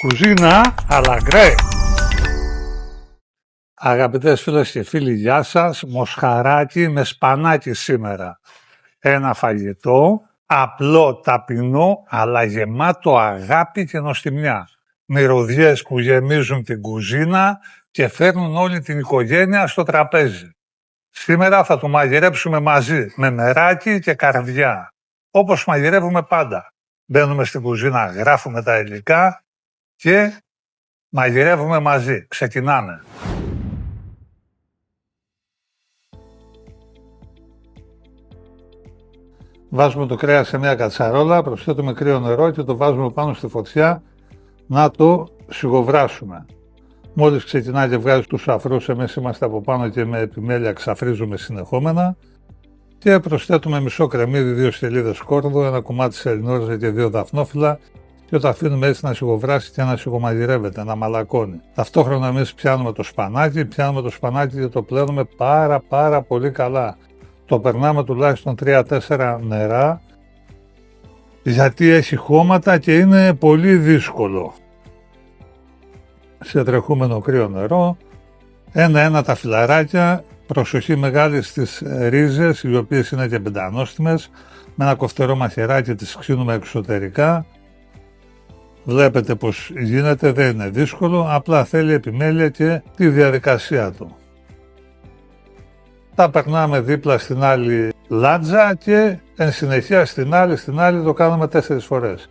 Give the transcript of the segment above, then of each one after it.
Κουζίνα Αλαγκρέ. Αγαπητές φίλες και φίλοι, γεια σας. Μοσχαράκι με σπανάκι σήμερα. Ένα φαγητό απλό, ταπεινό, αλλά γεμάτο αγάπη και νοστιμιά. Μυρωδιές που γεμίζουν την κουζίνα και φέρνουν όλη την οικογένεια στο τραπέζι. Σήμερα θα το μαγειρέψουμε μαζί με μεράκι και καρδιά. Όπως μαγειρεύουμε πάντα. Μπαίνουμε στην κουζίνα, γράφουμε τα υλικά και μαγειρεύουμε μαζί. Ξεκινάμε. Βάζουμε το κρέας σε μια κατσαρόλα, προσθέτουμε κρύο νερό και το βάζουμε πάνω στη φωτιά να το σιγοβράσουμε. Μόλις ξεκινάει και βγάζει τους αφρούς, εμείς είμαστε από πάνω και με επιμέλεια ξαφρίζουμε συνεχόμενα και προσθέτουμε μισό κρεμμύδι, 2 στελίδες σκόρδο, ένα κομμάτι σελινόριζα και 2 δαφνόφυλλα και το αφήνουμε έτσι να σιγοβράσει και να σιγομαγειρεύεται, να μαλακώνει. Ταυτόχρονα εμείς πιάνουμε το σπανάκι και το πλένουμε πάρα πολύ καλά. Το περνάμε τουλάχιστον 3-4 νερά γιατί έχει χώματα και είναι πολύ δύσκολο. Σε τρεχούμενο κρύο νερό, ένα-ένα τα φυλαράκια, προσοχή μεγάλη στις ρίζες οι οποίες είναι και πεντανόστιμες, με ένα κοφτερό μαχαιράκι τις ξύνουμε εξωτερικά. Βλέπετε πως γίνεται, δεν είναι δύσκολο, απλά θέλει επιμέλεια και τη διαδικασία του. Τα περνάμε δίπλα στην άλλη λάτζα και εν συνεχεία στην άλλη το κάνουμε 4 φορές.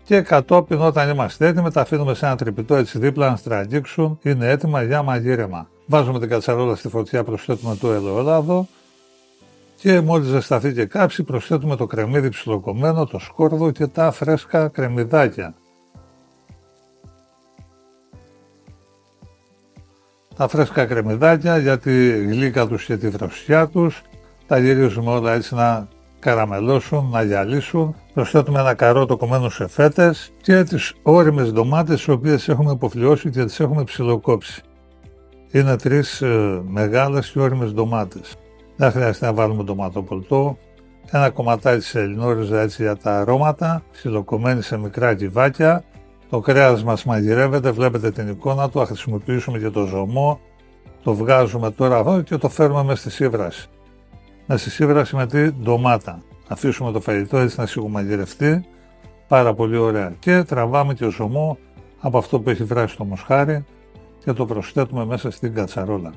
Και κατόπιν όταν είμαστε έτοιμοι τα αφήνουμε σε ένα τρυπητό έτσι δίπλα να στραγγίξουν, είναι έτοιμα για μαγείρεμα. Βάζουμε την κατσαρόλα στη φωτιά, προσθέτουμε το ελαιόλαδο και μόλις ζεσταθεί και κάψει προσθέτουμε το κρεμμύδι ψιλοκομμένο, το σκόρδο και τα φρέσκα κρεμμυδάκια. Τα φρέσκα κρεμμυδάκια για τη γλύκα τους και τη δροσιά τους, τα γυρίζουμε όλα έτσι να καραμελώσουν, να γυαλίσουν. Προσθέτουμε ένα καρότο κομμένο σε φέτες και τις ώριμες ντομάτες τις οποίες έχουμε υποφλιώσει και τις έχουμε ψιλοκόψει. Είναι 3 μεγάλες και ώριμες ντομάτες. Δεν χρειάζεται να βάλουμε ντοματοπολτό. Ένα κομματάκι σελινόριζα έτσι για τα αρώματα, ψιλοκομμένη σε μικρά κυβάκια. Το κρέας μας μαγειρεύεται, βλέπετε την εικόνα του, θα χρησιμοποιήσουμε και το ζωμό. Το βγάζουμε τώρα εδώ και το φέρουμε μέσα στη σύβραση. Μέσα στη σύβραση με τη ντομάτα. Αφήσουμε το φαγητό έτσι να σιγομαγειρευτεί, πάρα πολύ ωραία. Και τραβάμε και ζωμό από αυτό που έχει βράσει το μοσχάρι και το προσθέτουμε μέσα στην κατσαρόλα.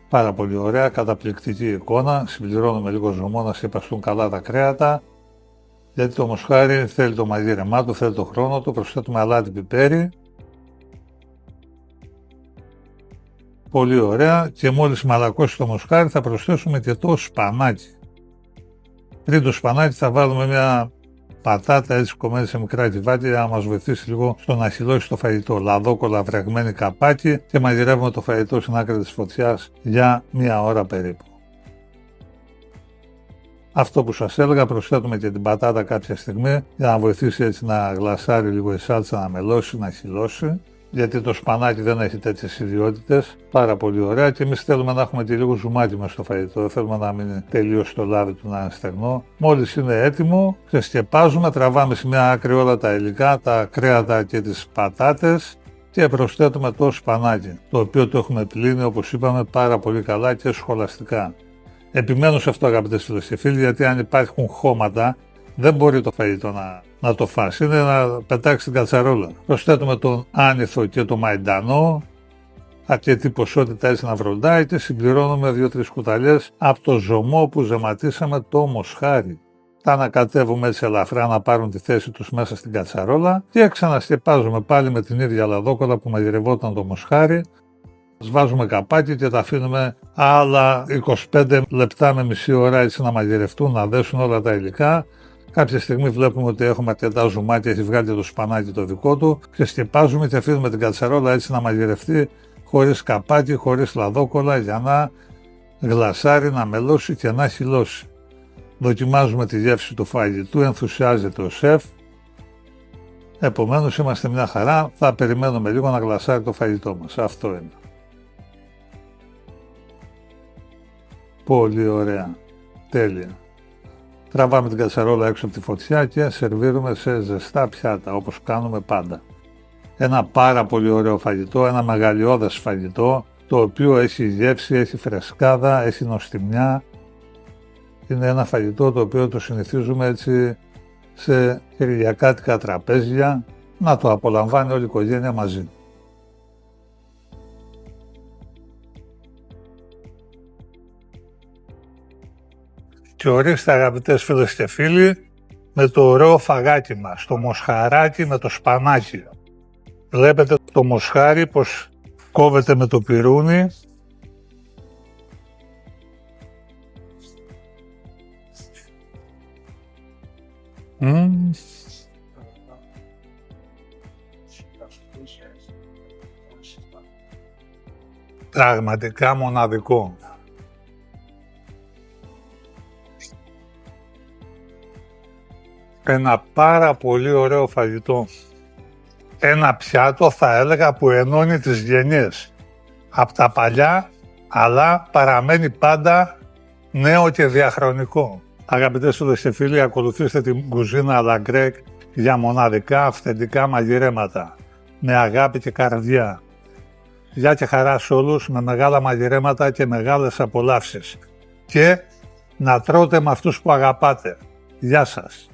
Πάρα πολύ ωραία, καταπληκτική εικόνα. Συμπληρώνουμε λίγο ζωμό να σκεπαστούν καλά τα κρέατα. Γιατί το μοσχάρι θέλει το μαγείρεμά του, θέλει το χρόνο του, προσθέτουμε αλάτι πιπέρι. Πολύ ωραία και μόλις μαλακώσει το μοσχάρι θα προσθέσουμε και το σπανάκι. Πριν το σπανάκι θα βάλουμε μια πατάτα έτσι κομμένη σε μικρά κυβάκια για να μας βοηθήσει λίγο στο να χυλώσει το φαγητό. Λαδόκολα βρεγμένη καπάκι και μαγειρεύουμε το φαγητό στην άκρη της φωτιάς για 1 ώρα περίπου. Αυτό που σας έλεγα, προσθέτουμε και την πατάτα κάποια στιγμή για να βοηθήσει έτσι να γλασάρει λίγο η σάλτσα, να μελώσει, να χυλώσει. Γιατί το σπανάκι δεν έχει τέτοιες ιδιότητες. Πάρα πολύ ωραία και εμείς θέλουμε να έχουμε και λίγο ζουμάκι μέσα στο φαγητό. Δεν θέλουμε να μείνει τελείως το λάδι του να είναι στεγνό. Μόλις είναι έτοιμο, ξεσκεπάζουμε, τραβάμε σε μια άκρη όλα τα υλικά, τα κρέατα και τις πατάτες και προσθέτουμε το σπανάκι, το οποίο το έχουμε πλύνει όπως είπαμε πάρα πολύ καλά και σχολαστικά. Επιμένω σε αυτό αγαπητές φίλες και φίλοι, γιατί αν υπάρχουν χώματα δεν μπορεί το φαγητό να το φάσει, είναι να πετάξει την κατσαρόλα. Προσθέτουμε τον άνηθο και το μαϊντανό, αρκετή ποσότητα έτσι να βροντάει και συμπληρώνουμε 2-3 κουταλιές από το ζωμό που ζεματίσαμε το μοσχάρι. Τα ανακατεύουμε έτσι ελαφρά να πάρουν τη θέση τους μέσα στην κατσαρόλα και ξανασκεπάζουμε πάλι με την ίδια λαδόκολα που μαγειρευόταν το μοσχάρι. Βάζουμε καπάκι και τα αφήνουμε άλλα 25 λεπτά με μισή ώρα έτσι να μαγειρευτούν, να δέσουν όλα τα υλικά. Κάποια στιγμή βλέπουμε ότι έχουμε αρκετά ζουμάκια, έχει βγάλει το σπανάκι το δικό του. Ξεσκεπάζουμε και αφήνουμε την κατσαρόλα έτσι να μαγειρευτεί χωρίς καπάκι, χωρίς λαδόκολα για να γλασάρει, να μελώσει και να χυλώσει. Δοκιμάζουμε τη γεύση του φαγητού, ενθουσιάζεται ο σεφ. Επομένως είμαστε μια χαρά, θα περιμένουμε λίγο να γλασάρει το φαγητό μας. Αυτό είναι. Πολύ ωραία. Τέλεια. Τραβάμε την κατσαρόλα έξω από τη φωτιά και σερβίρουμε σε ζεστά πιάτα, όπως κάνουμε πάντα. Ένα πάρα πολύ ωραίο φαγητό, ένα μεγαλειώδες φαγητό, το οποίο έχει γεύση, έχει φρεσκάδα, έχει νοστιμιά. Είναι ένα φαγητό το οποίο το συνηθίζουμε έτσι σε κυριακάτικα τραπέζια, να το απολαμβάνει όλη η οικογένεια μαζί. Και ορίστε αγαπητές φίλες και φίλοι, με το ωραίο φαγάκι μας, το μοσχαράκι με το σπανάκι. Βλέπετε το μοσχάρι πως κόβεται με το πιρούνι. Πραγματικά μοναδικό. Ένα πάρα πολύ ωραίο φαγητό. Ένα πιάτο θα έλεγα που ενώνει τις γενιές. Από τα παλιά, αλλά παραμένει πάντα νέο και διαχρονικό. Αγαπητές φίλες και φίλοι, ακολουθήστε την κουζίνα La Grecque για μοναδικά αυθεντικά μαγειρέματα. Με αγάπη και καρδιά. Γεια και χαρά σε όλους, με μεγάλα μαγειρέματα και μεγάλες απολαύσεις. Και να τρώτε με αυτούς που αγαπάτε. Γεια σας.